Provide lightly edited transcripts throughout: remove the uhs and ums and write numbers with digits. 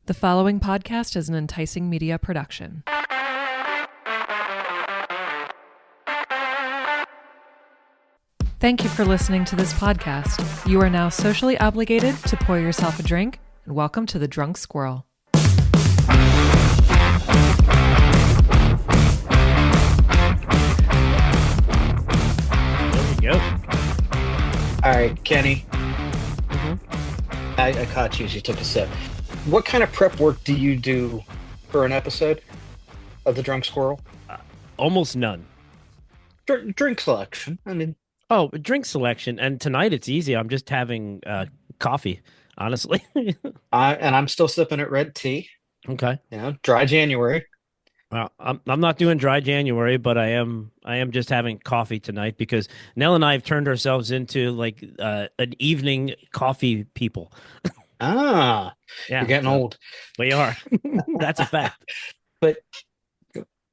The following podcast is an enticing media production. Thank you for listening to this podcast. You are now socially obligated to pour yourself a drink, and welcome to the Drunk Squirrel. There we go. All right, Kenny. I caught you as you took a sip. What kind of prep work do you do for an episode of the Drunk Squirrel? Almost none. Drink selection. I mean, Oh, drink selection. And tonight it's easy. I'm just having coffee, honestly. I'm still sipping at red tea. Okay. Dry January. Well, I'm not doing dry January, but I am just having coffee tonight because Nell and I have turned ourselves into like an evening coffee people. Yeah, you're getting old. We are. That's a fact. But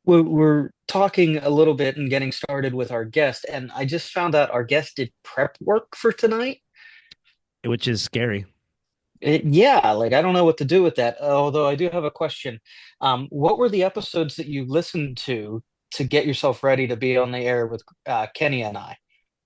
we're talking a little bit and getting started with our guest, and I just found out our guest did prep work for tonight. Which is scary. I don't know what to do with that. Although I do have a question. What were the episodes that you listened to get yourself ready to be on the air with Kenny and I?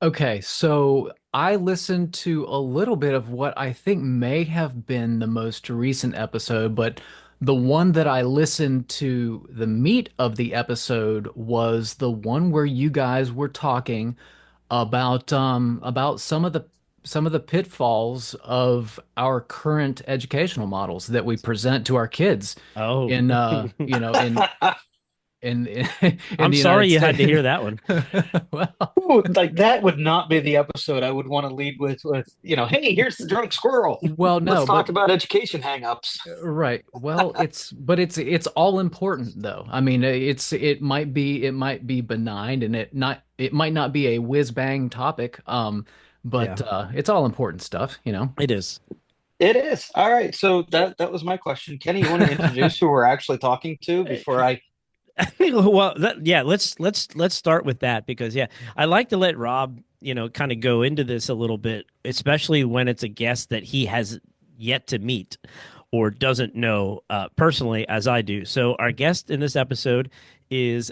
Okay, so I listened to a little bit of what I think may have been the most recent episode, but the one that I listened to the meat of the episode was the one where you guys were talking about some of the pitfalls of our current educational models that we present to our kids Oh, in in I'm the sorry United you had to States. hear that one. Well, Ooh, like that would not be the episode I would want to lead with, hey, here's the Drunk Squirrel. well, Let's no, talk but about education hangups. right. Well, it's all important though. I mean, it might be benign and it might not be a whiz bang topic. But Yeah. it's all important stuff, you know. It is. It is. All right. So that was my question. Kenny, you want to introduce who we're actually talking to before I Well, let's start with that because I like to let Rob, kind of go into this a little bit, especially when it's a guest that he has yet to meet or doesn't know personally as I do. So our guest in this episode is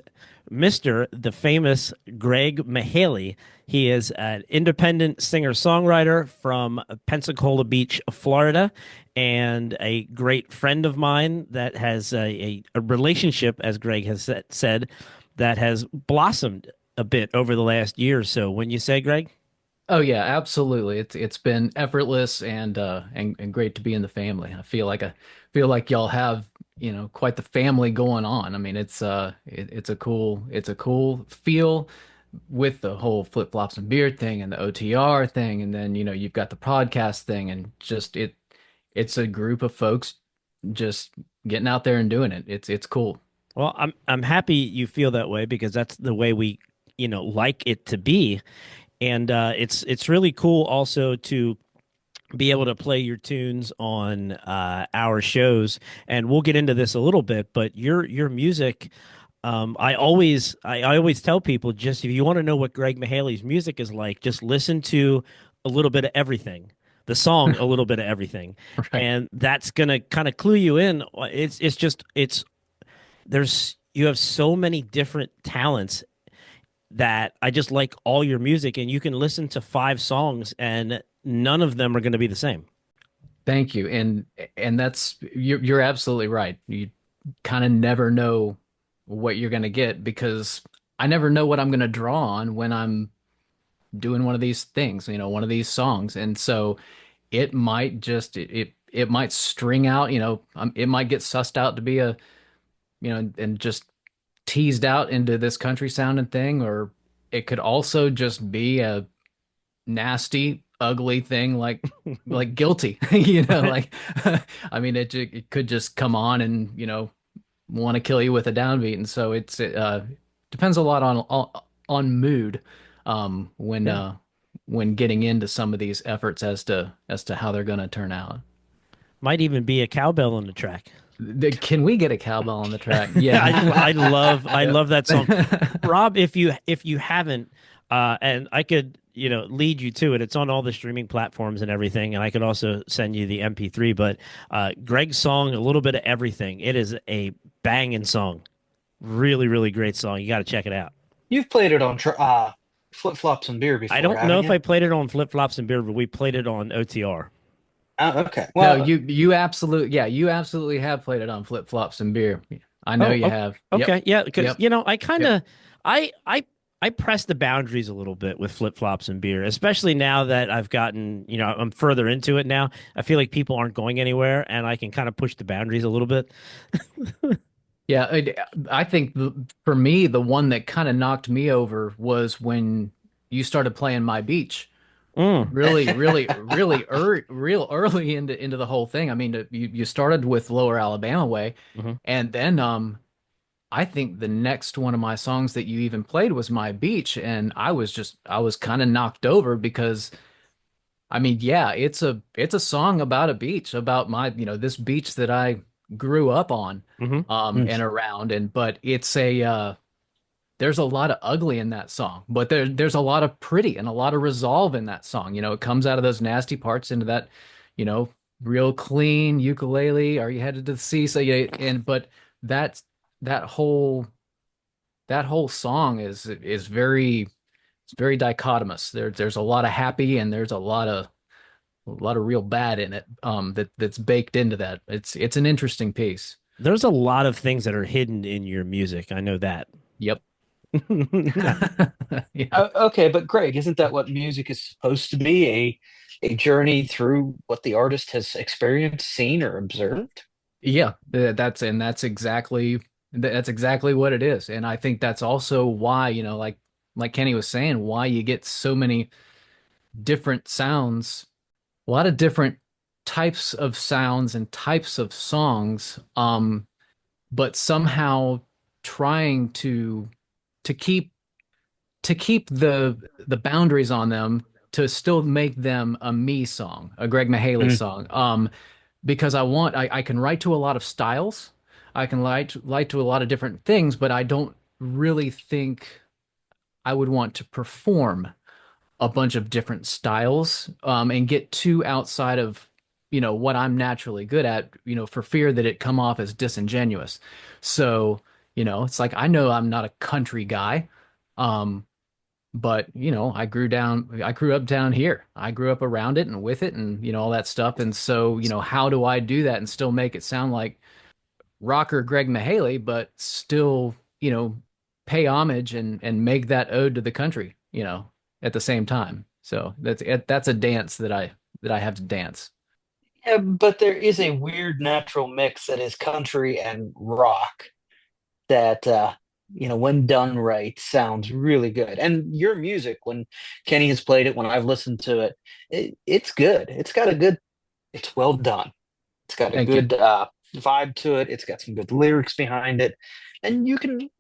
the famous Greg Mihaly. He is an independent singer-songwriter from Pensacola Beach, Florida, and a great friend of mine that has a relationship, as Greg has said, that has blossomed a bit over the last year or so. When you say, Greg? Oh yeah, absolutely. It's been effortless and great to be in the family. I feel like y'all have, quite the family going on. I mean, it's a cool feel with the whole flip flops and beard thing and the OTR thing, and then you've got the podcast thing, and just it's a group of folks just getting out there and doing it. It's cool. Well, I'm happy you feel that way because that's the way we, like it to be. And it's really cool also to be able to play your tunes on our shows, and we'll get into this a little bit. But your music, I always tell people, just if you want to know what Greg Mihaly's music is like, just listen to a little bit of everything, the song, a little bit of everything, Right. and that's gonna kind of clue you in. You have so many different talents that I just like all your music, and you can listen to 5 songs and none of them are going to be the same. Thank you. And that's you're absolutely right. You kind of never know what you're going to get because I never know what I'm going to draw on when I'm doing one of these things, one of these songs. And so it might it might string out, it might get sussed out to be and just teased out into this country sounding thing, or it could also just be a nasty, ugly thing like guilty, like I mean, it could just come on and want to kill you with a downbeat, and so it depends a lot on mood when getting into some of these efforts as to how they're going to turn out. Might even be a cowbell on the track. Can we get a cowbell on the track? Yeah. I love that song. Rob, if you haven't, And I could, lead you to it. It's on all the streaming platforms and everything, and I could also send you the MP3. But Greg's song, A Little Bit of Everything, it is a banging song. Really, really great song. You got to check it out. You've played it on Flip Flops and Beer I before, don't know haven't if you? I played it on Flip Flops and Beer, but we played it on OTR. Oh, okay. No, Well, you absolutely have played it on Flip Flops and Beer. I know Oh, you have. Yep. okay. Yeah, because Yep. I kind Yep. of I press the boundaries a little bit with flip flops and beer, especially now that I've gotten, I'm further into it now. I feel like people aren't going anywhere, and I can kind of push the boundaries a little bit. Yeah, I think for me, the one that kind of knocked me over was when you started playing My Beach. Mm, Real early into the whole thing. I mean, you started with Lower Alabama Way, hmm and then I think the next one of my songs that you even played was My Beach, and I was kind of knocked over because I mean, yeah, it's a song about a beach, about my, this beach that I grew up on hmm and around, and but it's a there's a lot of ugly in that song, but there's a lot of pretty and a lot of resolve in that song. It comes out of those nasty parts into that, you know, real clean ukulele. Are you headed to the sea? So yeah, and but that's that whole that whole song is very it's very dichotomous. There's a lot of happy and there's a lot of real bad in it that's baked into that. It's an interesting piece. There's a lot of things that are hidden in your music. I know that. Yep. Yeah. okay, but Greg, isn't that what music is supposed to be? A journey through what the artist has experienced, seen, or observed? Yeah, that's exactly what it is. And I think that's also why, like Kenny was saying, why you get so many different sounds, a lot of different types of sounds and types of songs, but somehow trying to keep the boundaries on them to still make them a me song, a Greg Mihaly Mm. song. Because I can write to a lot of styles. I can write to a lot of different things, but I don't really think I would want to perform a bunch of different styles and get too outside of what I'm naturally good at, for fear that it come off as disingenuous. So, it's like I know I'm not a country guy. Um, but I grew up down here. I grew up around it and with it and all that stuff. And so, how do I do that and still make it sound like rocker Greg Mihaly, but still, pay homage and make that ode to the country, at the same time. So that's a dance that I have to dance. Yeah, but there is a weird natural mix that is country and rock that when done right, sounds really good. And your music, when Kenny has played it, when I've listened to it, it's good. It's well done. It's got a Thank you. good vibe to it. It's got some good lyrics behind it, and you can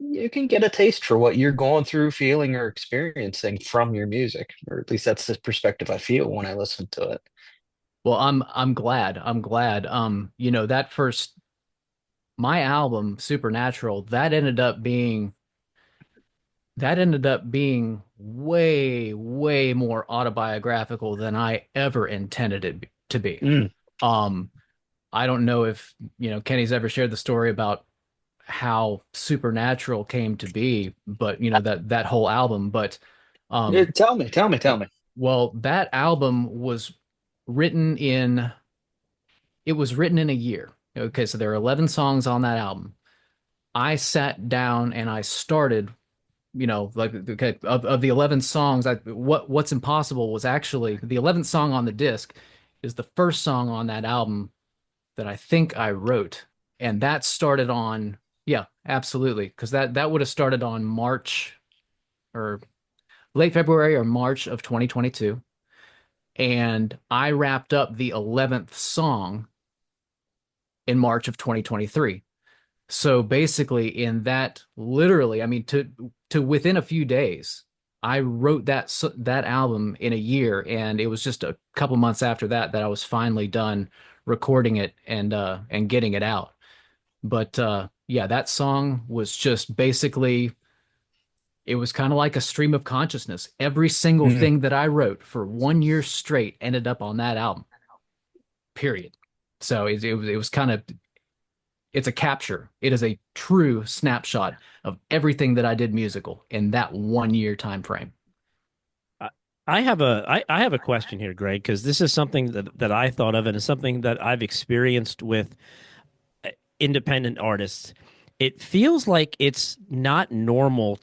get a taste for what you're going through, feeling, or experiencing from your music, or at least that's the perspective I feel when I listen to it. Well, I'm glad. I'm glad. That first my album Supernatural, that ended up being way, way more autobiographical than I ever intended it to be. Mm. Um, I don't know if, Kenny's ever shared the story about how Supernatural came to be, but that whole album. But Tell me, tell me, tell me. well, that album written in it was written in a year. Okay, so there are 11 songs on that album. I sat down and I started, like okay, of the 11 songs, what's impossible was actually the 11th song on the disc is the first song on that album that I think I wrote. And that started on, yeah, absolutely. Because that would have started on March or late February or March of 2022. And I wrapped up the 11th song in March of 2023. So basically, in that, literally, I mean, to within a few days, I wrote that album in a year, and it was just a couple months after that I was finally done recording it and getting it out. But yeah, that song was just basically it was kind of like a stream of consciousness. Every single Mm. thing that I wrote for 1 year straight ended up on that album, period. So it was kind of, it's a capture. It is a true snapshot of everything that I did musical in that 1 year time frame. I I have a question here, Greg, because this is something that I thought of, and it's something that I've experienced with independent artists. It feels like it's not normal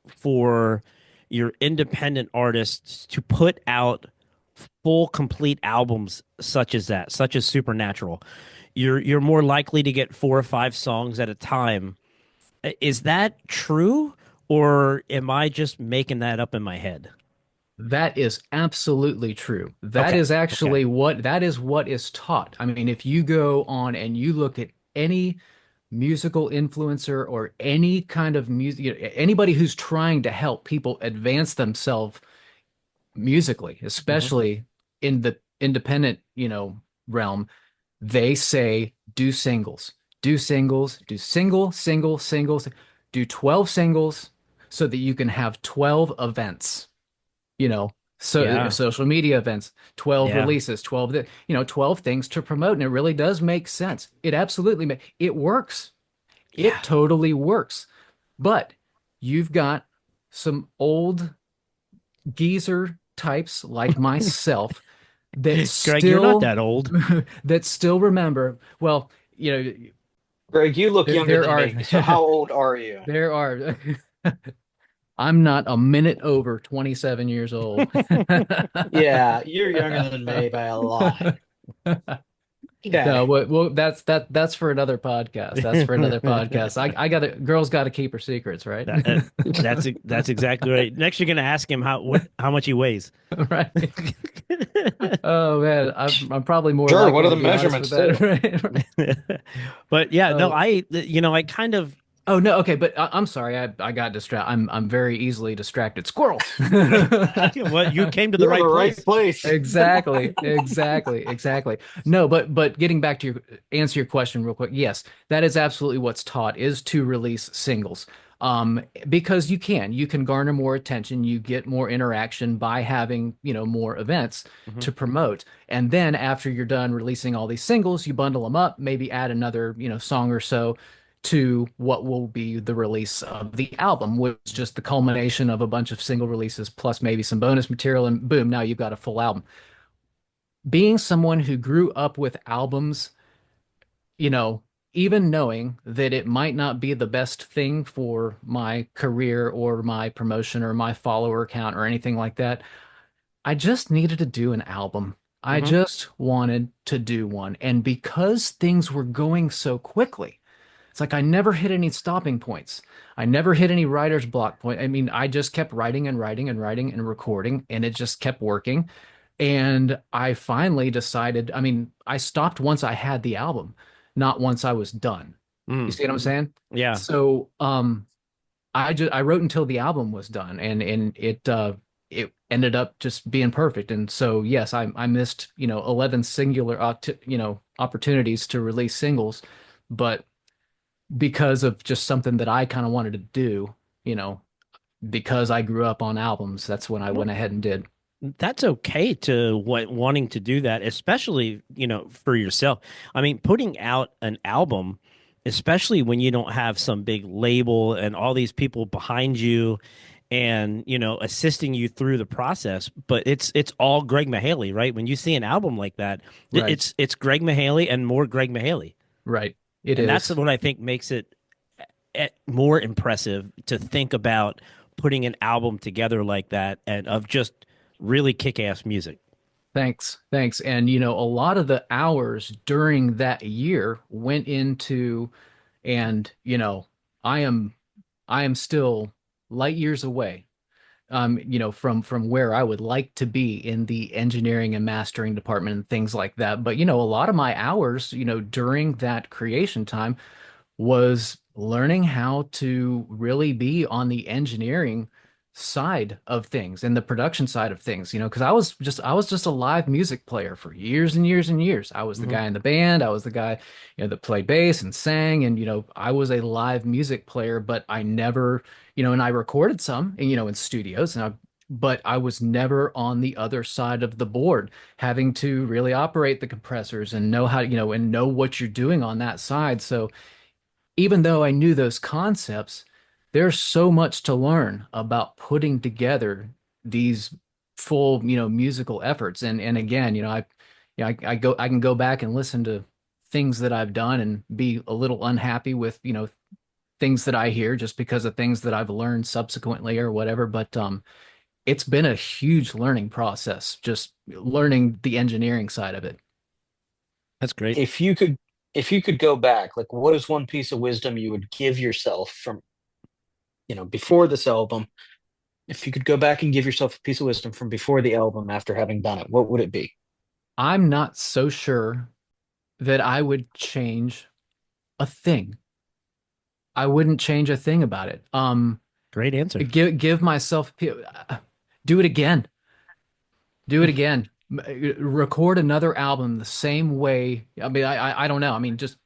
for your independent artists to put out full complete albums such as that, such as Supernatural. You're more likely to get 4 or 5 songs at a time. Is that true, or am I just making that up in my head? That is absolutely true. That Okay. is Okay. actually that is what is taught. I mean, if you go on and you look at any musical influencer or any kind of music, anybody who's trying to help people advance themselves musically, Hmm. especially in the independent, realm, they say do singles, do singles, do singles, do 12 singles so that you can have 12 events, you know, so Yeah. social media events, 12 Yeah. releases, 12, 12 things to promote. And it really does make sense. It absolutely it works. It Yeah. totally works. But you've got some old geezer types like myself that Greg, you're not still that old. that still remember, well, Greg, you look there younger there than are me. So how old are you? there are I'm not a minute over 27 years old. Yeah, you're younger than me by a lot. No, Okay. well, that's for another podcast. That's for another podcast. I gotta, girls gotta keep her secrets, right? That, that's exactly right. Next, you're gonna ask him how much he weighs. Right. Oh man, I'm probably more Sure, what likely are to the be honest with measurements too? that, right? But yeah, no, Oh, I kind of oh no, okay, but I'm sorry, I got distracted. I'm very easily distracted. Squirrel. well, you came to the You're in the right right place. place. Exactly, exactly. No, but getting back to answer your question real quick. Yes, that is absolutely what's taught is to release singles. Because you can garner more attention, you get more interaction by having, more events Hmm. to promote. And then after you're done releasing all these singles, you bundle them up, maybe add another, song or so to what will be the release of the album, which is just the culmination of a bunch of single releases plus maybe some bonus material, and boom, now you've got a full album. Being someone who grew up with albums, you know, even knowing that it might not be the best thing for my career or my promotion or my follower count or anything like that, I just needed to do an album. I Hmm. just wanted to do one. And because things were going so quickly, it's like I never hit any stopping points. I never hit any writer's block point. I mean, I just kept writing and writing and writing and recording, and it just kept working. And I finally decided, I mean, I stopped once I had the album, not once I was done. You Mm. see what I'm saying? Yeah. So, I wrote until the album was done, and it ended up just being perfect. And so, yes, I missed, 11 singular, opportunities to release singles, but because of just something that I kind of wanted to do, you know, because I grew up on albums. That's when I Well, went ahead and did. that's okay to wanting to do that, especially, for yourself. I mean, putting out an album, especially when you don't have some big label and all these people behind you and, assisting you through the process, but it's all Greg Mihaly, right? When you see an album like that, Right. it's Greg Mihaly and more Greg Mihaly. Right. It And that's is. what I think makes it more impressive to think about putting an album together like that and of just really kick-ass music. Thanks. Thanks. And a lot of the hours during that year went into, and I am I am still light years away, from where I would like to be in the engineering and mastering department and things like that. But a lot of my hours, during that creation time was learning how to really be on the engineering side of things and the production side of things, because I was just a live music player for years and years and years. I was the Hmm. guy in the band, I was the guy, that played bass and sang, and I was a live music player, but I never, and I recorded some, in studios, but I was never on the other side of the board, having to really operate the compressors and know how, and know what you're doing on that side. So even though I knew those concepts, there's so much to learn about putting together these full, musical efforts. And again, I can go back and listen to things that I've done and be a little unhappy with, things that I hear just because of things that I've learned subsequently or whatever. But it's been a huge learning process, just learning the engineering side of it. That's great. If you could, if you could go back, like, what is one piece of wisdom you would give yourself from, before this album? If you could go back and give yourself a piece of wisdom from before the album after having done it, what would it be? I'm not so sure that I would change a thing. I wouldn't change a thing about it. Great answer. Give myself do it again. Do it again. Record another album the same way. I mean, I don't know. I mean, just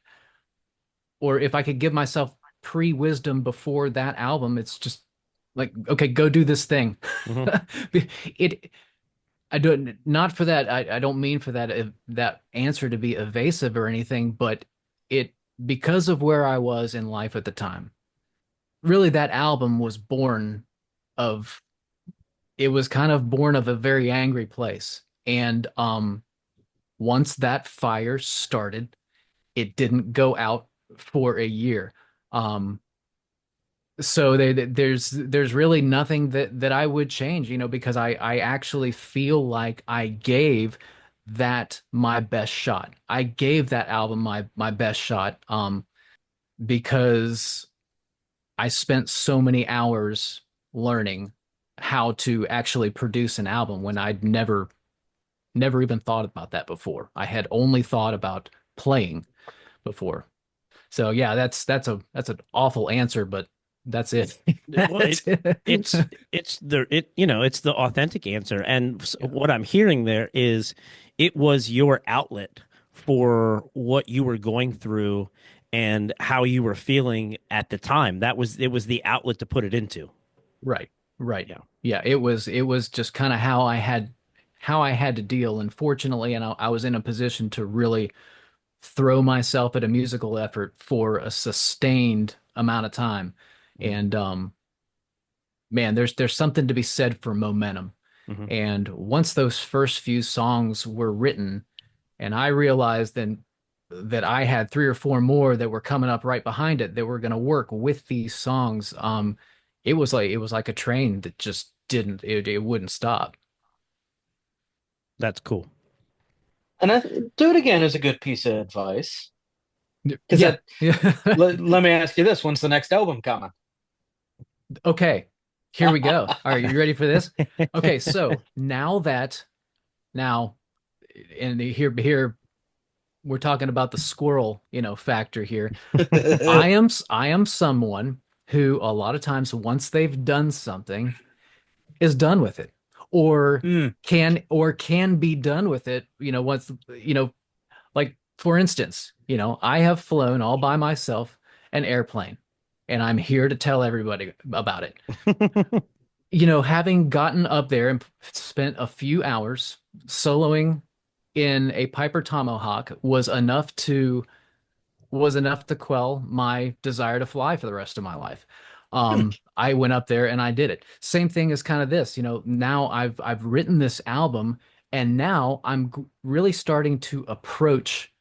or if I could give myself pre-wisdom before that album, it's just like, okay, go do this thing. Hmm. It I don't not for that. I don't mean for that answer to be evasive or anything, but it because of where I was in life at the time. Really, that album was born of it was kind of born of a very angry place. And once that fire started, it didn't go out for a year. Um, so there's really nothing that I would change, because I actually feel like I gave that my best shot. I gave that album my best shot, because I spent so many hours learning how to actually produce an album when I'd never even thought about that before. I had only thought about playing before. So yeah, that's an awful answer, but that's it. Well, That's it. it's the authentic answer. And Yeah. what I'm hearing there is it was your outlet for what you were going through and how you were feeling at the time. It was the outlet to put it into. Right. Right. Yeah. Yeah, it was just kind of how I had to deal. And fortunately, I was in a position to really throw myself at a musical effort for a sustained amount of time. Hmm. And man, there's something to be said for momentum. Hmm. And once those first few songs were written, and I realized then that I had three or four more that were coming up right behind it that were going to work with these songs, it was like a train that just didn't it wouldn't stop. That's cool. And do it again is a good piece of advice. Because Yeah. that, Yeah. let me ask you this: when's the next album coming? Okay. Here we go. All right, you ready for this? Okay, so now and here we're talking about the squirrel, factor here. I am someone who a lot of times once they've done something is done with it or Hmm. can be done with it, once, like for instance, I have flown all by myself an airplane and I'm here to tell everybody about it. Having gotten up there and spent a few hours soloing in a Piper Tomahawk was enough to quell my desire to fly for the rest of my life. I went up there and I did it. Same thing as kind of this, now I've written this album and now I'm really starting to approach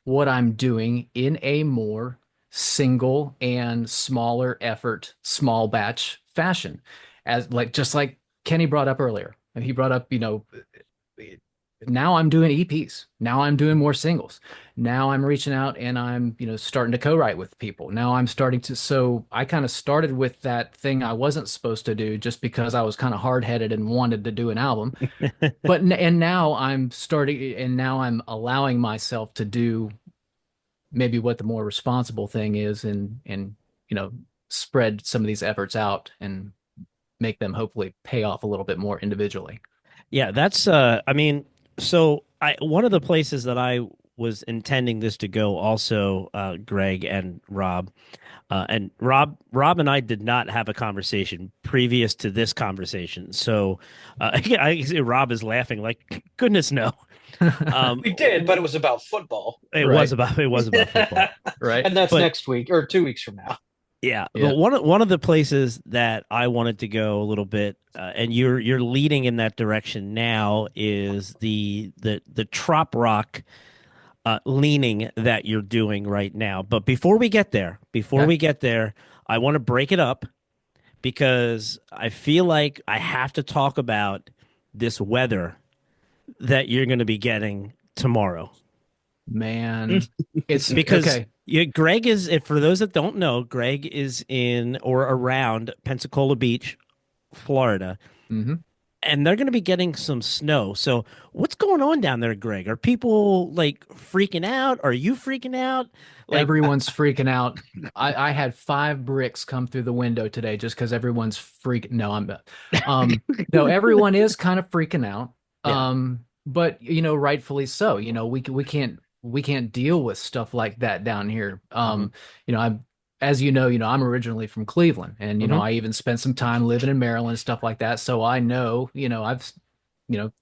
what I'm doing in a more single and smaller effort, small batch fashion. As like just like Kenny brought up earlier. And he brought up, now I'm doing EPs. Now I'm doing more singles. Now I'm reaching out and I'm, starting to co-write with people. Now I'm starting to, so I kind of started with that thing I wasn't supposed to do just because I was kind of hard-headed and wanted to do an album. And now I'm starting and now I'm allowing myself to do maybe what the more responsible thing is and spread some of these efforts out and make them hopefully pay off a little bit more individually. Yeah, that's I mean, so I one of the places that I was intending this to go also, Greg and Rob and I did not have a conversation previous to this conversation. So Rob is laughing like goodness no. We did, but it was about football. Right. It was about football. Right. And that's But next week or 2 weeks from now. yeah, Yeah. but one of the places that I wanted to go a little bit, and you're leading in that direction now, is the Trop-Rock leaning that you're doing right now. But before Okay. we get there, I want to break it up because I feel like I have to talk about this weather that you're going to be getting tomorrow. Man, it's Because okay. Greg is, if for those that don't know, Greg is in or around Pensacola Beach, Florida, Hmm. and they're going to be getting some snow. So, what's going on down there, Greg? Are people like freaking out? Are you freaking out? Like, Everyone's freaking out. I had 5 bricks come through the window today just because everyone's freaking. No, um, no, everyone is kind of freaking out. yeah. But rightfully so. We can't deal with stuff like that down here. Hmm. I'm as I'm originally from Cleveland, and Hmm. I even spent some time living in Maryland, stuff like that. So I know, I've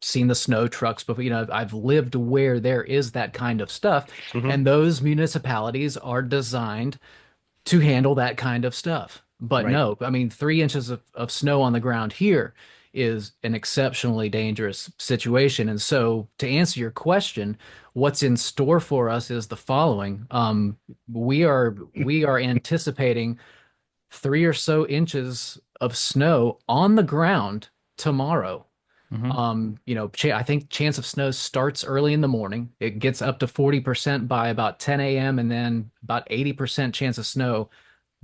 seen the snow trucks before. I've lived where there is that kind of stuff, Hmm. and those municipalities are designed to handle that kind of stuff. But Right. no, I mean, 3 inches of snow on the ground here is an exceptionally dangerous situation. And so, to answer your question, what's in store for us is the following. We are anticipating 3 or so inches of snow on the ground tomorrow. Hmm. I think chance of snow starts early in the morning. It gets up to 40% by about 10 a.m. and then about 80% chance of snow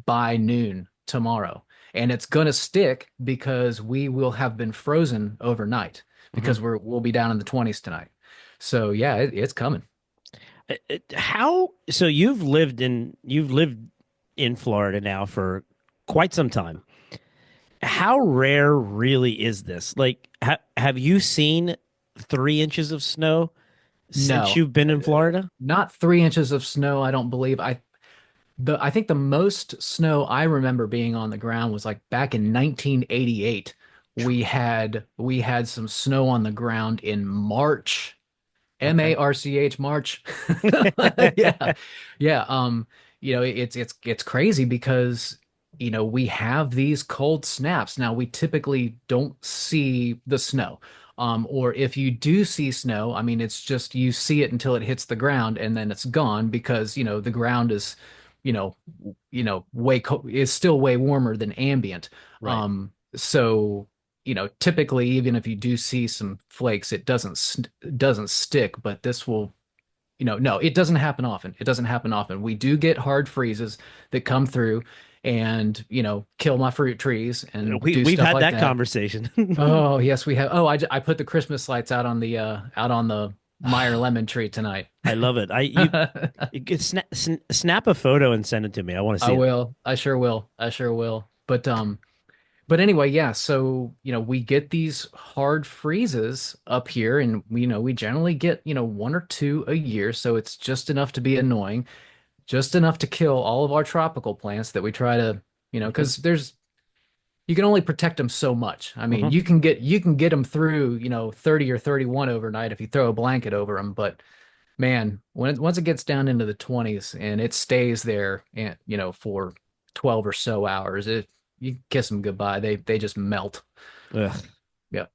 by noon tomorrow. And it's gonna stick because we will have been frozen overnight Hmm. because we'll be down in the 20s tonight. So yeah, it's coming. How? So you've lived in Florida now for quite some time. How rare really is this? Like, have you seen 3 inches of snow since No, you've been in Florida? not 3 inches of snow, I don't believe. I think the most snow I remember being on the ground was like back in 1988. We had some snow on the ground in March. Okay. March, March. Yeah. Yeah. It's crazy because we have these cold snaps. Now we typically don't see the snow. Or if you do see snow, I mean it's just you see it until it hits the ground and then it's gone because the ground is you know is still way warmer than ambient. Right. So typically, even if you do see some flakes, it doesn't stick. But this will, no, it doesn't happen often. It doesn't happen often. We do get hard freezes that come through and kill my fruit trees and do We've stuff had like that that. conversation. Oh yes, we have. Oh, I put the Christmas lights out on the Meyer lemon tree tonight. I love it. You could snap a photo and send it to me. I want to I see it. will. I sure will. I sure will. But anyway, yeah, so we get these hard freezes up here and we generally get, one or two a year, so it's just enough to be annoying, just enough to kill all of our tropical plants that we try to, Hmm. because you can only protect them so much. I mean, Hmm. you can get them through, 30 or 31 overnight if you throw a blanket over them, but man, once it gets down into the 20s and it stays there and for 12 or so hours, you kiss them goodbye. They just melt. Ugh. Yeah.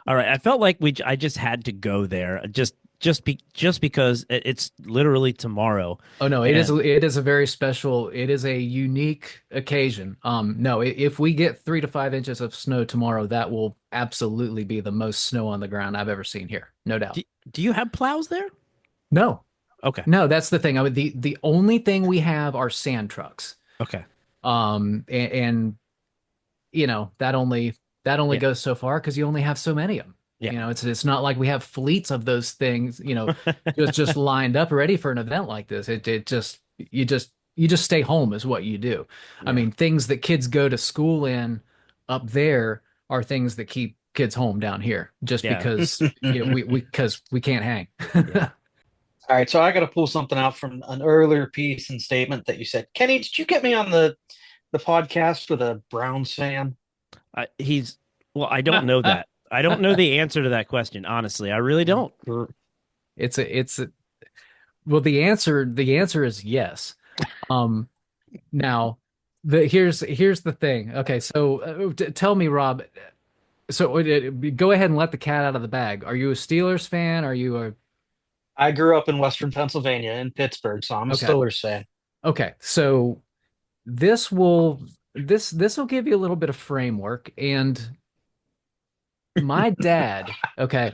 All right. I felt like I just had to go there just because it's literally tomorrow. Oh no, it is And it is a very special, it is a unique occasion. No, if we get 3 to 5 inches of snow tomorrow, that will absolutely be the most snow on the ground I've ever seen here. No doubt. do, do you have plows there? No, Okay. no, that's the thing. The only thing we have are sand trucks. Okay. And that only Yeah. goes so far because you only have so many of them. Yeah. It's not like we have fleets of those things, just lined up ready for an event like this. It just you just stay home is what you do. I Yeah. mean, things that kids go to school in up there are things that keep kids home down here, just Yeah. because because we can't hang. Yeah. All right, so I got to pull something out from an earlier piece and statement that you said. Kenny, did you get me on the podcast with a Browns fan? Well, I don't know that. I don't know the answer to that question, honestly. I really don't. It's a well, the answer is yes. Um, now here's the thing. Okay, so tell me, Rob. So go ahead and let the cat out of the bag. Are you a Steelers fan? Are you a I grew up in Western Pennsylvania in Pittsburgh, so I'm a okay? Steelers fan. Okay, so this will this will give you a little bit of framework. And my dad, okay,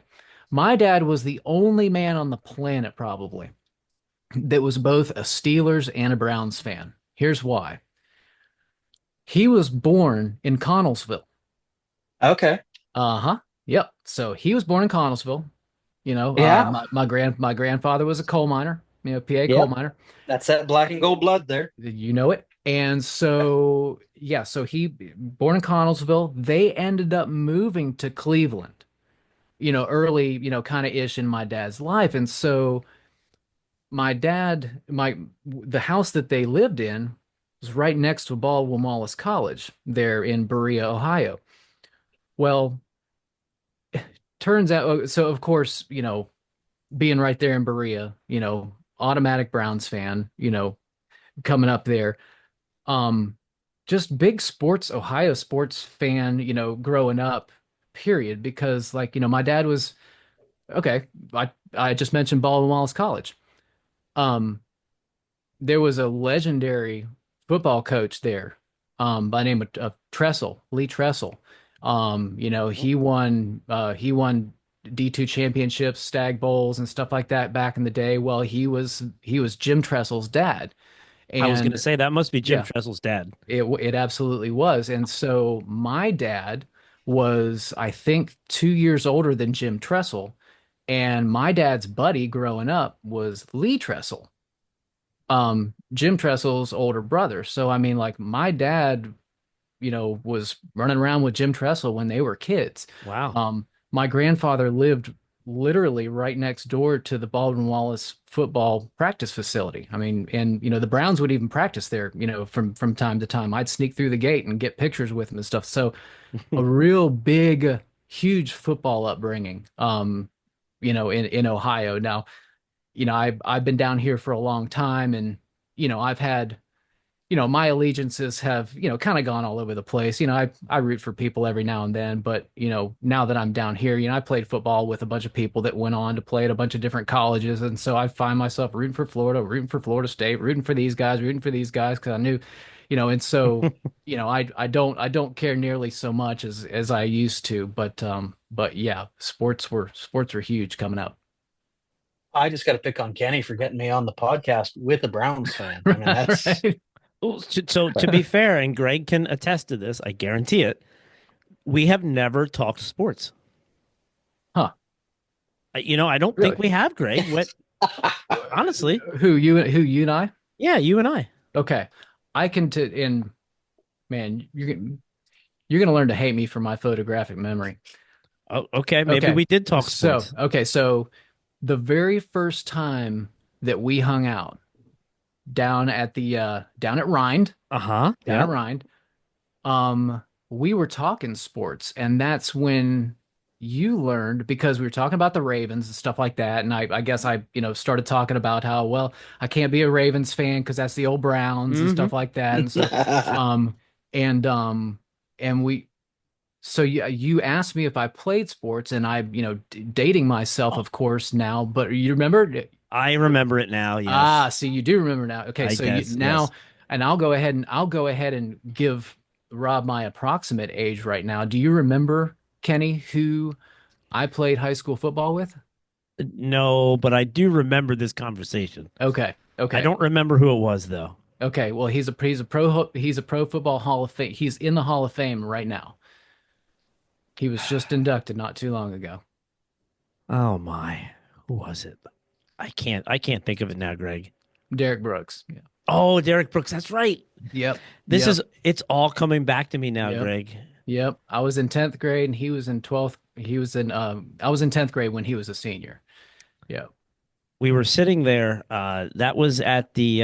my dad was the only man on the planet probably that was both a Steelers and a Browns fan. Here's why. He was born in Connellsville. Okay. Uh-huh. Yep. So he was born in Connellsville. Yeah. My grandfather was a coal miner, PA coal Yep. miner. That's that black and gold blood there. You know it. And so, yeah, so he born in Connellsville. They ended up moving to Cleveland, early, kind of ish in my dad's life. And so my dad, the house that they lived in was right next to Baldwin Wallace College there in Berea, Ohio. Well, turns out, so of course, being right there in Berea, automatic Browns fan, coming up there. Um, just big Ohio sports fan, growing up, period. Because like, my dad was okay. I just mentioned Baldwin Wallace College. Um, there was a legendary football coach there, by the name of Tressel, Lee Tressel. He won D2 championships, Stag Bowls, and stuff like that back in the day. Well, he was Jim Tressel's dad, I was going to and say that must be Jim yeah, Tressel's dad. it absolutely was. And so my dad was, I think, 2 years older than Jim Tressel, and my dad's buddy growing up was Lee Tressel, Jim Tressel's older brother. So I mean, like my dad, was running around with Jim Tressel when they were kids. Wow. My grandfather lived literally right next door to the Baldwin Wallace football practice facility. I mean, and the Browns would even practice there, from time to time. I'd sneak through the gate and get pictures with him and stuff. So a real big, huge football upbringing, in Ohio. Now, I've been down here for a long time, and I've had, my allegiances have, kind of gone all over the place. I root for people every now and then, but now that I'm down here, I played football with a bunch of people that went on to play at a bunch of different colleges, and so I find myself rooting for Florida, rooting for Florida State, rooting for these guys, because I knew, and so I don't care nearly so much as I used to, but yeah, sports were huge coming up. I just got to pick on Kenny for getting me on the podcast with a Browns fan. I mean, that's Right. Well, so to be fair, and Greg can attest to this, I guarantee it, we have never talked sports. Huh. I don't think Really? we have, Greg. What, honestly? Who you and I? Yeah, you and I. Okay. I can t and man, you're gonna learn to hate me for my photographic memory. Oh, okay. Maybe Okay. we did talk So, sports. okay, so the very first time that we hung out down at Rind, Uh-huh. down Yeah. at Rind, we were talking sports, and that's when you learned, because we were talking about the Ravens and stuff like that. And I guess I, started talking about how, well, I can't be a Ravens fan because that's the old Browns and Hmm. stuff like that. And so, um, and and so you asked me if I played sports, and I, dating myself, of course, now. But you remember? I remember it now. Ah, Yes. see, you do remember now. Okay, I so you guess. now, Yes. and I'll go ahead and give Rob my approximate age right now. Do you remember, Kenny, who I played high school football with? No, but I do remember this conversation. Okay, I okay, don't remember who it was, though. okay. Well, he's a pro football Hall of Fame. He's in the Hall of Fame right now. He was just inducted not too long ago. Oh my. Who was it? I can't think of it now, Greg. Derek Brooks. Yeah. Oh, Derek Brooks. That's right. Yep. This Yep. is it's all coming back to me now, Yep. Greg. Yep. I was in 10th grade and he was in 12th. I was in 10th grade when he was a senior. Yeah. We were sitting there. That was at the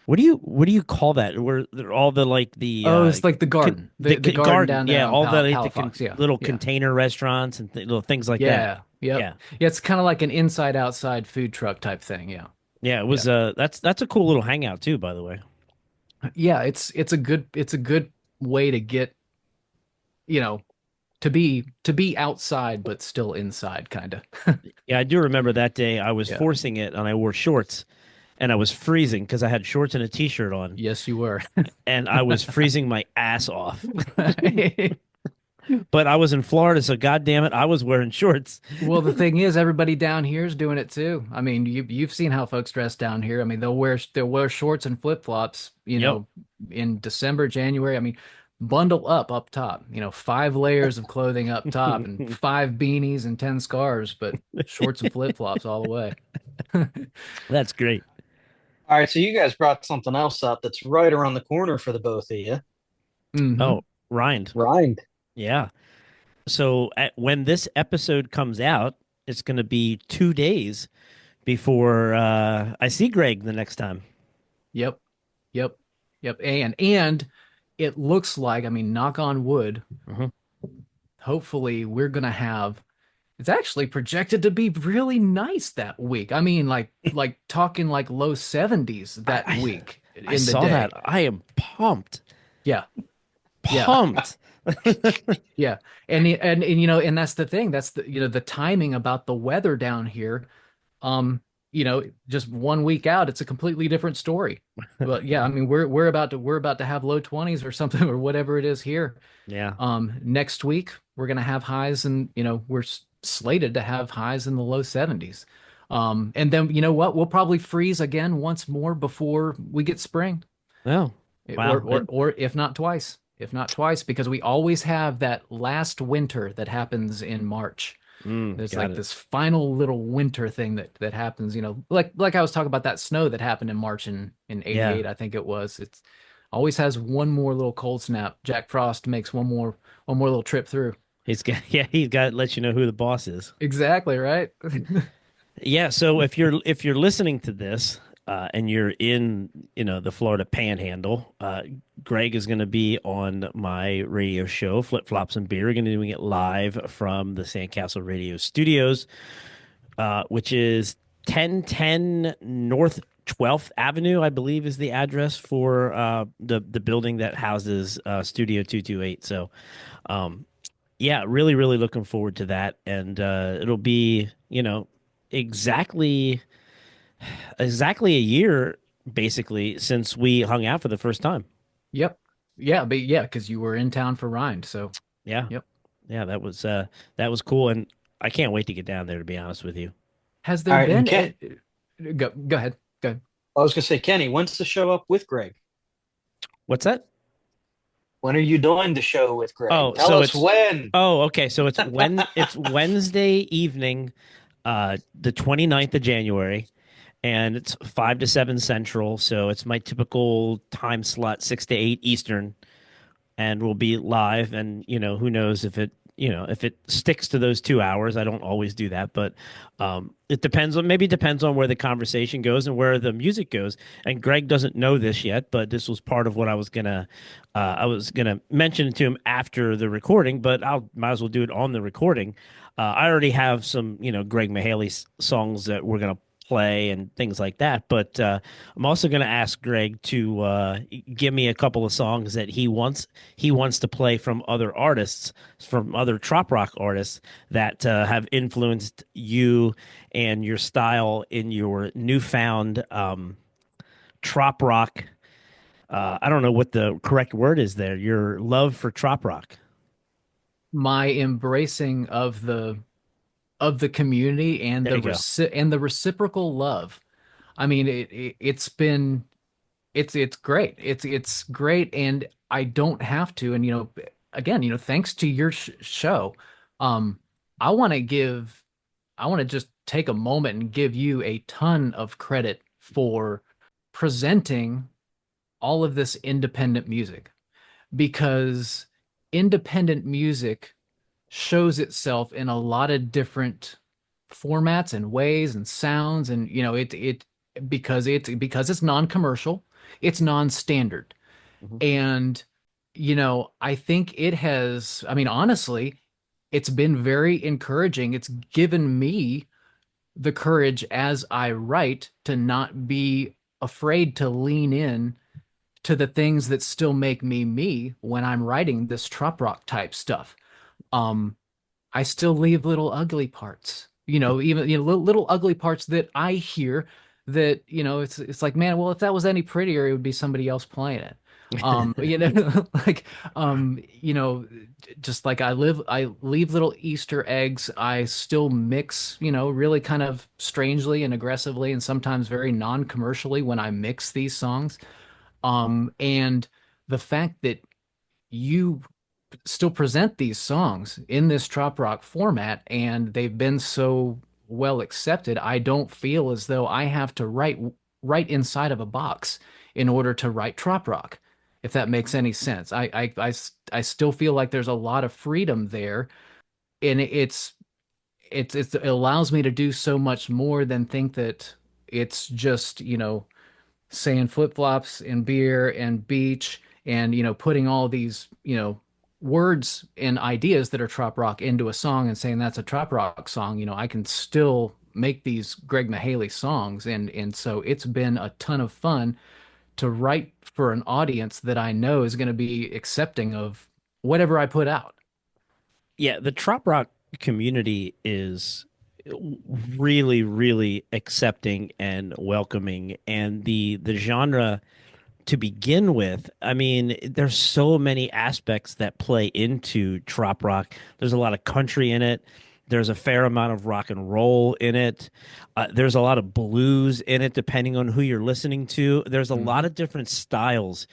what do you call that? Where all the like Oh, it's like the garden, the garden garden, down there yeah, on all the like, Palafox. Yeah. little Yeah. container restaurants and little things like that. Yeah. Yep. Yeah, Yeah. It's kind of like an inside outside food truck type thing. Yeah. yeah, it Yeah. was. That's a cool little hangout too, by the way. Yeah. It's a good way to get, you know, to be outside, but still inside kind of. Yeah, I do remember that day. I was Yeah. forcing it, and I wore shorts, and I was freezing because I had shorts and a t-shirt on, Yes, you were. and I was freezing my ass off. But I was in Florida, so God damn it, I was wearing shorts. Well, the thing is, everybody down here is doing it too. I mean, you've seen how folks dress down here. I mean, they'll wear shorts and flip-flops, Yep. in December, January. I mean, bundle up top, 5 layers of clothing up top and 5 beanies and 10 scarves, but shorts and flip-flops all the way. That's great. All right, so you guys brought something else up that's right around the corner for the both of you. Hmm. Oh, rind. Rind. Yeah. So when this episode comes out, it's going to be 2 days before I see Greg the next time. Yep. Yep. Yep. And it looks like, I mean, knock on wood, Mhm. hopefully we're gonna have it's actually projected to be really nice that week. I mean, like talking like low 70s that I, week I in the saw day. that. I am pumped. Yeah. Yeah. Pumped. Yeah. And and that's the thing. That's the timing about the weather down here. Just 1 week out, it's a completely different story. But yeah, I mean, we're about to have low 20s or something or whatever it is here. Yeah. Next week we're gonna have highs and we're slated to have highs in the low 70s. And then you know what? We'll probably freeze again once more before we get spring. Oh, Or wow. or if not twice. If not twice, because we always have that last winter that happens in March. There's Got like it. this final little winter thing that happens, like I was talking about that snow that happened in March in Yeah. '88, I think it was. It's always has one more little cold snap. Jack Frost makes one more little trip through. He's got to let you know who the boss is. Exactly, right? Yeah, so if you're listening to this and you're in the Florida Panhandle, Greg is going to be on my radio show, Flip Flops and Beer. We're going to be doing it live from the Sandcastle Radio Studios, which is 1010 North 12th Avenue, I believe, is the address for the building that houses Studio 228. So, yeah, really, really looking forward to that, and it'll be exactly exactly a year basically since we hung out for the first time. Yep. Yeah, but yeah, because you were in town for Rind, so Yeah, yep. yeah, that was cool, and I can't wait to get down there. To be honest with you, Has All there right, and been Ken, go ahead. Go ahead. I was gonna say, Kenny, when's the show up with Greg? what's that? When are you doing the show with Greg? Oh, Tell so us it's when. oh, okay, so it's Wednesday evening, the 29th of January, and it's 5 to 7 Central, so it's my typical time slot, 6 to 8 Eastern, and we'll be live. And who knows if it sticks to those 2 hours. I don't always do that, but it depends on where the conversation goes and where the music goes. And Greg doesn't know this yet, but this was part of what I was gonna mention to him after the recording, but might as well do it on the recording. I already have some Greg Mihaly songs that we're gonna play and things like that. But I'm also going to ask Greg to give me a couple of songs that he wants to play from other artists, from other Trop-Rock artists that have influenced you and your style in your newfound Trop-Rock. I don't know what the correct word is there. Your love for Trop-Rock. My embracing of the community and There you go. the reciprocal love. I mean, it's been it's great. It's great, and I don't have to. And again, thanks to your show, um, I want to give, I want to just take a moment and give you a ton of credit for presenting all of this independent music because independent music shows itself in a lot of different formats and ways and sounds, and because it's non-commercial, it's non-standard. Mhm. And I think it has, I mean, honestly, it's been very encouraging. It's given me the courage as I write to not be afraid to lean in to the things that still make me me when I'm writing this trop rock type stuff. Um, I still leave little ugly parts, even little ugly parts that I hear that, it's like, man, well, if that was any prettier, it would be somebody else playing it. Like, just like I leave little Easter eggs. I still mix, really kind of strangely and aggressively and sometimes very non-commercially when I mix these songs. And the fact that you still present these songs in this trop rock format and they've been so well accepted, I don't feel as though I have to write inside of a box in order to write trop rock, if that makes any sense. I still feel like there's a lot of freedom there, and it allows me to do so much more than think that it's just, saying flip-flops and beer and beach and putting all these words and ideas that are trop rock into a song and saying that's a trop rock song. I can still make these Greg Mihaly songs, and so it's been a ton of fun to write for an audience that I know is going to be accepting of whatever I put out. Yeah, the trop rock community is really, really accepting and welcoming, and the genre to begin with, I mean, there's so many aspects that play into trop rock. There's a lot of country in it. There's a fair amount of rock and roll in it. There's a lot of blues in it, depending on who you're listening to. There's a lot Mhm. of different styles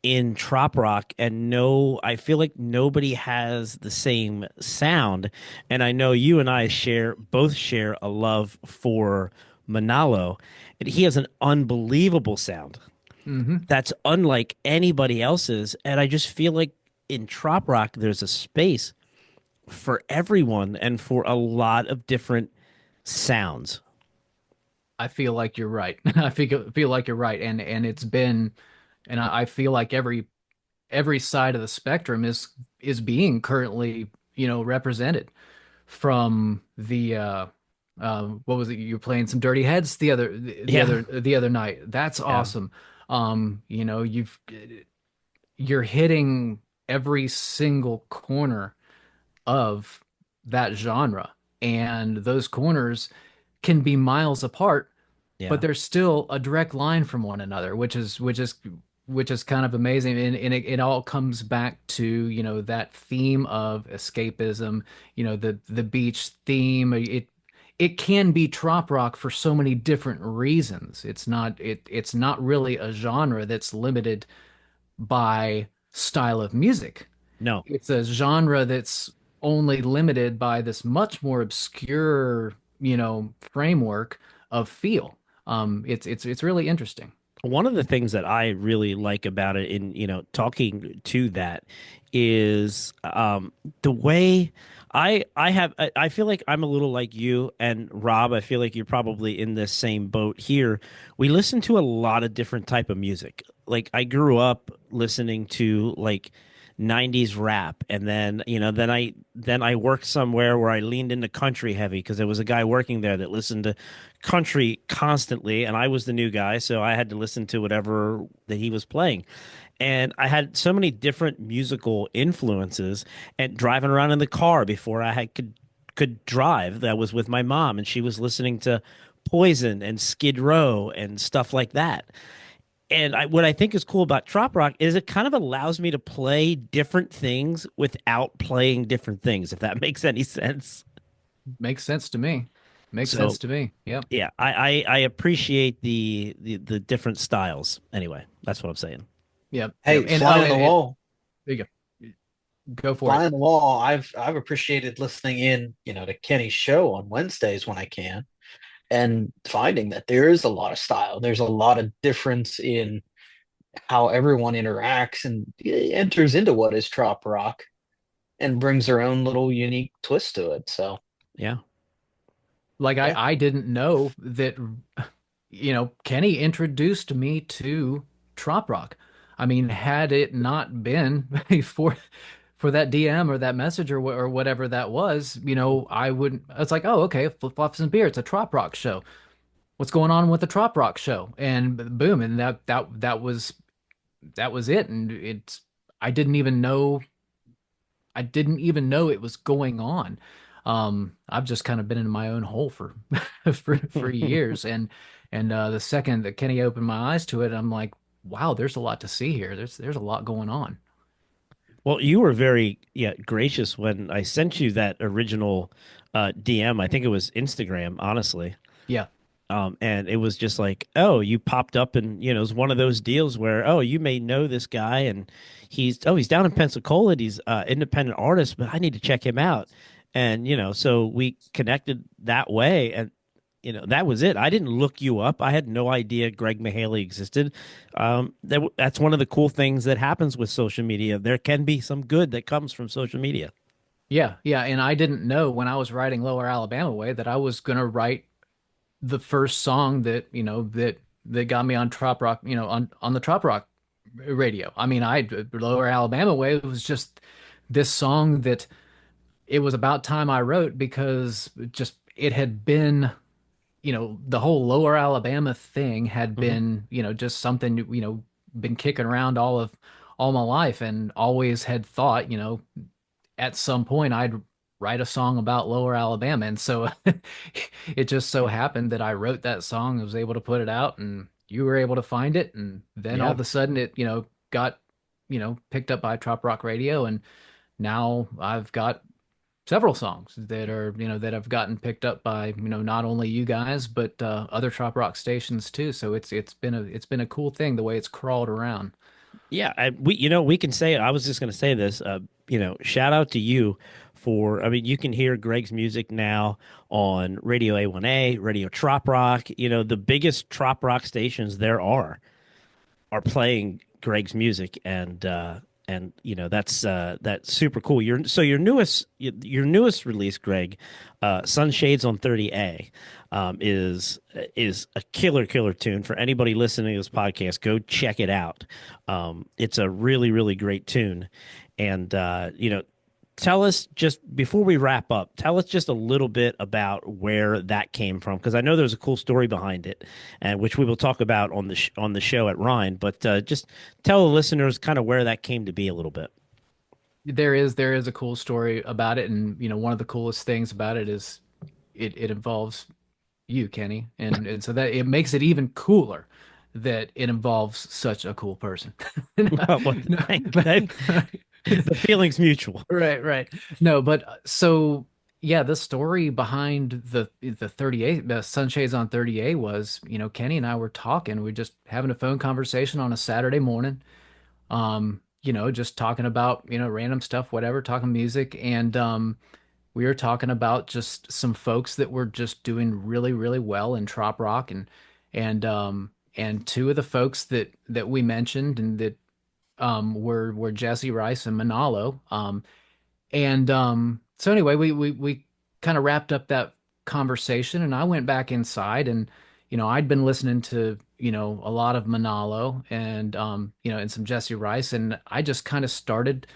in trop rock, and no, I feel like nobody has the same sound. And I know you and I both share a love for Manalo, and he has an unbelievable sound Mhm. that's unlike anybody else's. And I just feel like in trop rock, there's a space for everyone and for a lot of different sounds. I feel like you're right. I feel like you're right, and it's been, and I feel like every side of the spectrum is being currently, represented from the what was it? You were playing some Dirty Heads Yeah. the other night. That's Yeah. awesome. You're hitting every single corner of that genre, and those corners can be miles apart, but Yeah. there's still a direct line from one another, which is kind of amazing. And it all comes back to, that theme of escapism, the beach theme. It can be trop rock for so many different reasons. It's not really a genre that's limited by style of music. No. It's a genre that's only limited by this much more obscure, framework of feel. It's really interesting. One of the things that I really like about it in, talking to that is the way I feel like I'm a little like you and Rob. I feel like you're probably in this same boat here. We listen to a lot of different type of music. Like I grew up listening to like 90s rap, and then then I worked somewhere where I leaned into country heavy because there was a guy working there that listened to country constantly, and I was the new guy, so I had to listen to whatever that he was playing. And I had so many different musical influences, and driving around in the car before I could drive, that was with my mom, and she was listening to Poison and Skid Row and stuff like that. And what I think is cool about Trop Rock is it kind of allows me to play different things without playing different things, if that makes any sense. Makes sense to me. Makes sense So to me. Yep. yeah, I appreciate the different styles. Anyway, that's what I'm saying. Yep. Yep. Hey, And fly on the wall. there you go. Go for Fly it. on the wall. I've appreciated listening in, to Kenny's show on Wednesdays when I can, and finding that there is a lot of style. There's a lot of difference in how everyone interacts and enters into what is trop rock and brings their own little unique twist to it. So Yeah. Like Yeah. I didn't know that, Kenny introduced me to trop rock. I mean, had it not been for that DM or that message or whatever that was, I wouldn't. It's like, oh, okay, flip flops and beer. It's a trop rock show. What's going on with the trop rock show? And boom, and that was it. And I didn't even know I didn't even know it was going on. I've just kind of been in my own hole for for years, and the second that Kenny opened my eyes to it, I'm like, wow, there's a lot to see here. There's a lot going on. Well, you were very gracious when I sent you that original DM. I think it was Instagram, honestly. Yeah, And it was just like, oh, you popped up, and it was one of those deals where, oh, you may know this guy, and he's down in Pensacola. He's independent artist, but I need to check him out. And so we connected that way, and that was it. I didn't look you up. I had no idea Greg Mihaly existed. That's one of the cool things that happens with social media. There can be some good that comes from social media. yeah, yeah. And I didn't know when I was writing Lower Alabama Way that I was gonna write the first song that got me on Trop Rock, on the Trop Rock radio. I mean, Lower Alabama Way was just this song that it was about time I wrote because just it had been, the whole Lower Alabama thing had Hmm. been, just something, been kicking around all my life and always had thought, at some point I'd write a song about Lower Alabama. And so it just so happened that I wrote that song, I was able to put it out and you were able to find it. And then all Yeah. of a sudden it, got, picked up by Trop Rock Radio. And now I've got several songs that have gotten picked up by, not only you guys, but other Trop Rock stations too. So it's been a cool thing the way it's crawled around. Yeah, we can say it. I was just going to say this. Shout out to you for. I mean, you can hear Greg's music now on Radio A1A, Radio Trop Rock. The biggest Trop Rock stations there are playing Greg's music, and that's super cool. Your newest release, Greg, Sunshades on 30A, is a killer tune for anybody listening to this podcast. Go check it out. It's a really great tune, and tell us, just before we wrap up, tell us just a little bit about where that came from, because I know there's a cool story behind it, and which we will talk about on the show at Rhine. But just tell the listeners kind of where that came to be a little bit. There is a cool story about it, and one of the coolest things about it is it involves you, Kenny, and so that it makes it even cooler that it involves such a cool person. Well, the feeling's mutual. Right, right. No, but so yeah, the story behind the 38, the Sunshades on 30A was, Kenny and I were talking, we are just having a phone conversation on a Saturday morning. Just talking about, random stuff, whatever, talking music, and we were talking about just some folks that were just doing really, really well in trop rock, and two of the folks that we mentioned and that were Jesse Rice and Manalo. So anyway, we kind of wrapped up that conversation, and I went back inside, and I'd been listening to a lot of Manalo and some Jesse Rice, and I just kind of started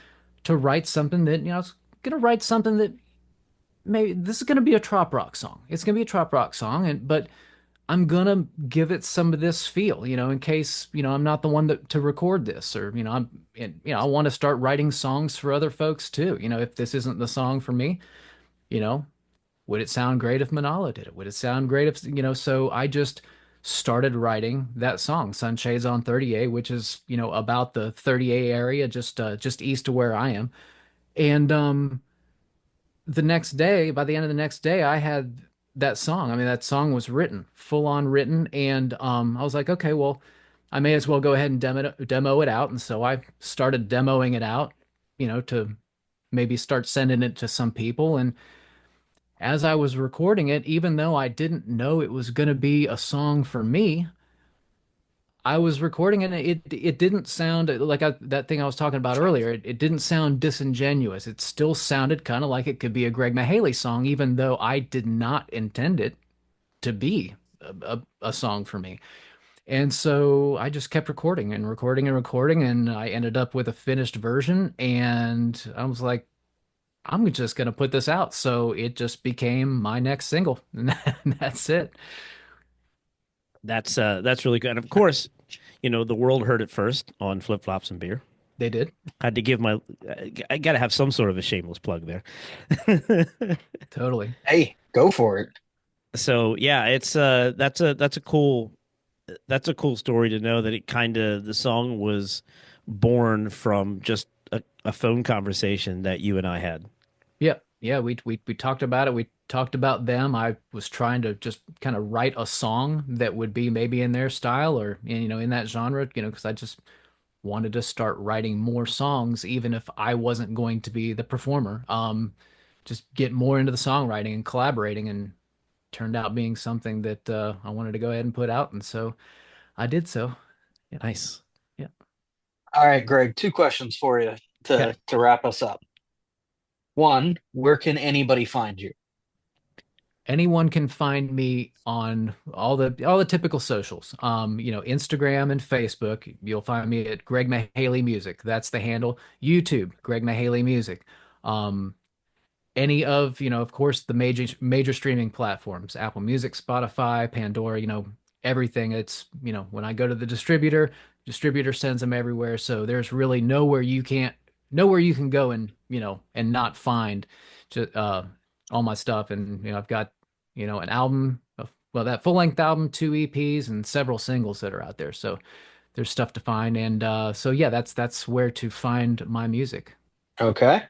to write something that I was gonna write something that maybe this is gonna be a trop rock song. It's gonna be a trop rock song, but I'm gonna give it some of this feel, in case, I'm not the one to record this, or, I want to start writing songs for other folks too. If this isn't the song for me, you know, would it sound great if Manala did it? Would it sound great if, so I just started writing that song, Sunshades on 30A, which is, about the 30A area, just east of where I am. And, the next day, by the end of the next day, I had that song. I mean, that song was written, full on written, and I was like, okay, well, I may as well go ahead and demo it out. And so I started demoing it out, to maybe start sending it to some people. And as I was recording it, even though I didn't know it was going to be a song for me, I was recording and it didn't sound like that thing I was talking about earlier. It didn't sound disingenuous. It still sounded kind of like it could be a Greg Mihaly song, even though I did not intend it to be a song for me. And so I just kept recording and recording and recording, and I ended up with a finished version. And I was like, I'm just gonna put this out. So it just became my next single, and that's it. That's really good. And of course, the world heard it first on Flip Flops and Beer. They did. Had to give I got to have some sort of a shameless plug there. Totally. Hey, go for it. So yeah, it's that's a cool story to know that the song was born from just a phone conversation that you and I had. Yeah, yeah, we talked about it. We talked about them. I was trying to just kind of write a song that would be maybe in their style or in that genre, because I just wanted to start writing more songs, even if I wasn't going to be the performer. Just get more into the songwriting and collaborating, and turned out being something that I wanted to go ahead and put out, and so I did so. Yeah, Nice. yeah. All right, Greg, two questions for you Okay. to wrap us up. One, where can anybody find you? Anyone can find me on all the typical socials. Instagram and Facebook. You'll find me at Greg Mihaly Music. That's the handle. YouTube, Greg Mihaly Music. Um, any of course, the major streaming platforms, Apple Music, Spotify, Pandora, everything. It's, when I go to the distributor sends them everywhere. So there's really nowhere you can go and not find just all my stuff. And I've got an album well, that full-length album, two EPs, and several singles that are out there. So there's stuff to find. And so yeah, that's where to find my music. Okay.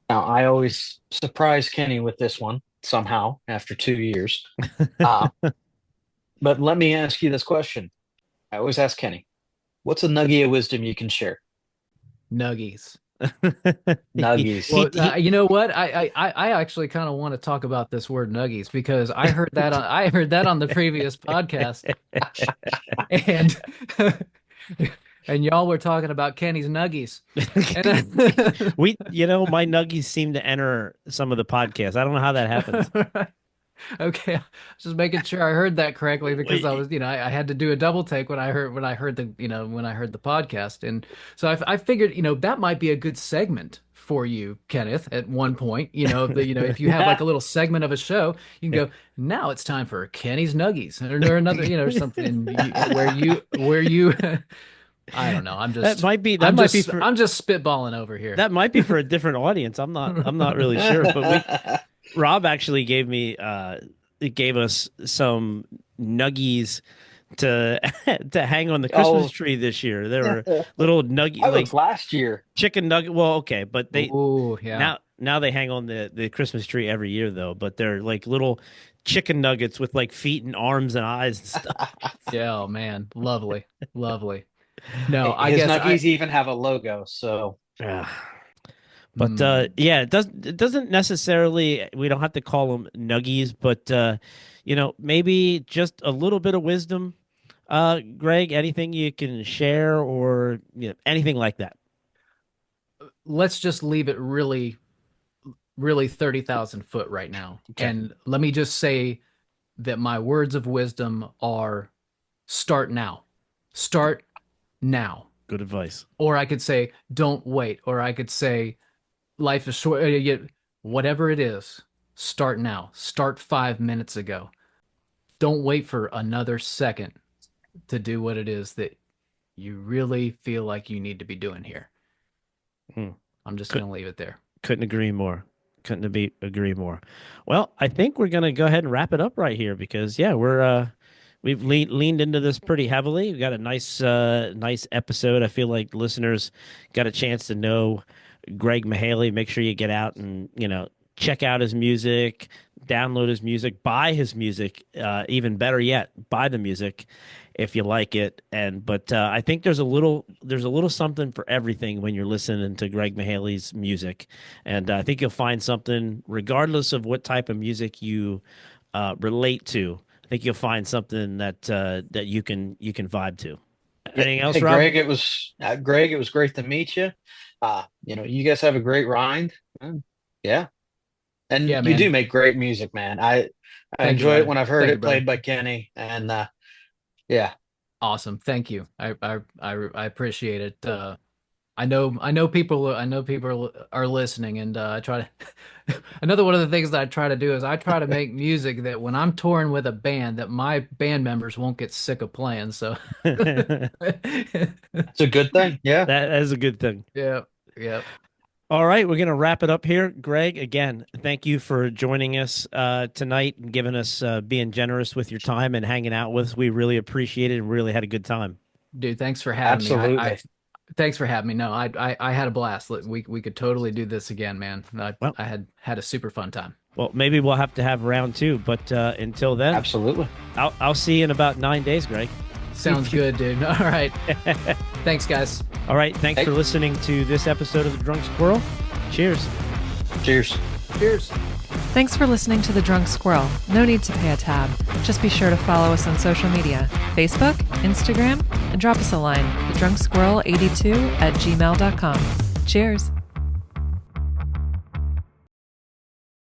Now, I always surprise Kenny with this one somehow after 2 years. Uh, but let me ask you this question. I always ask Kenny, what's a nugget of wisdom you can share? Nuggies. He, Nuggies. Well, he, you know what? I actually kind of want to talk about this word nuggies because I heard that on the previous podcast, and and y'all were talking about Kenny's nuggies, and my nuggies seem to enter some of the podcasts. I don't know how that happens. okay, just making sure I heard that correctly because I Wait, was, I had to do a double take when I heard the podcast, and so I figured, that might be a good segment for you, Kenneth, at one point, if you have like a little segment of a show, you can go, now it's time for Kenny's Nuggies or another, or something where you I don't know. that might be that might be for I'm just spitballing over here. that might be for a different audience. I'm not really sure, but Rob actually gave us some nuggies to to hang on the Christmas Oh, tree this year. There were little nugget I like was last year. chicken nugget. Well, okay, but Oh, yeah. now they hang on the Christmas tree every year though. But they're like little chicken nuggets with like feet and arms and eyes and stuff. Yeah, oh man, lovely, lovely. No, I His guess nuggies even have a logo. So, Yeah. But mm, yeah, it doesn't necessarily we don't have to call them nuggies, but maybe just a little bit of wisdom. Greg, anything you can share or anything like that? let's just leave it really, really 30,000 foot right now. Okay. And let me just say that my words of wisdom are start now. Start now. Good advice. Or I could say, don't wait. Or I could say, life is short. Whatever it is, start now. Start 5 minutes ago. Don't wait for another second to do what it is that you really feel like you need to be doing here. Hmm. I'm just Could, going to leave it there. couldn't agree more. Couldn't agree more. Well, I think we're gonna go ahead and wrap it up right here because yeah, we've leaned into this pretty heavily. We got a nice episode. I feel like listeners got a chance to know Greg Mihaly. Make sure you get out and check out his music, download his music, buy his music. Even better yet, buy the music if you like it. But I think there's a little something for everything when you're listening to Greg Mihaly's music, and I think you'll find something regardless of what type of music you relate to. I think you'll find something that you can vibe to. Anything else, Hey, Rob? Greg, it was great to meet you. You guys have a great rind. Yeah. Yeah, And you do man. make great music, man. I Thank you, enjoy it brother. when I've heard Thank you, it played brother. by Kenny. And yeah, Awesome. Thank you. I appreciate it. I know people are listening, and I try to. Another one of the things that I try to do is I try to make music that when I'm touring with a band, that my band members won't get sick of playing. So, it's a good thing. Yeah. That is a good thing. yeah, yeah. All right, we're going to wrap it up here. Greg, again, thank you for joining us tonight and giving us being generous with your time and hanging out with us. We really appreciate it and really had a good time. Dude, thanks for having me. Absolutely. Thanks for having me. No, I had a blast. We could totally do this again, man. Well, I had a super fun time. well, maybe we'll have to have round two, but until then, Absolutely. I'll see you in about 9 days, Greg. Sounds good, dude. All right. Thanks, guys. All right, thanks for listening to this episode of The Drunk Squirrel. Cheers. Cheers. Cheers. Thanks for listening to The Drunk Squirrel. No need to pay a tab. Just be sure to follow us on social media, Facebook, Instagram, and drop us a line, thedrunksquirrel82@gmail.com. Cheers.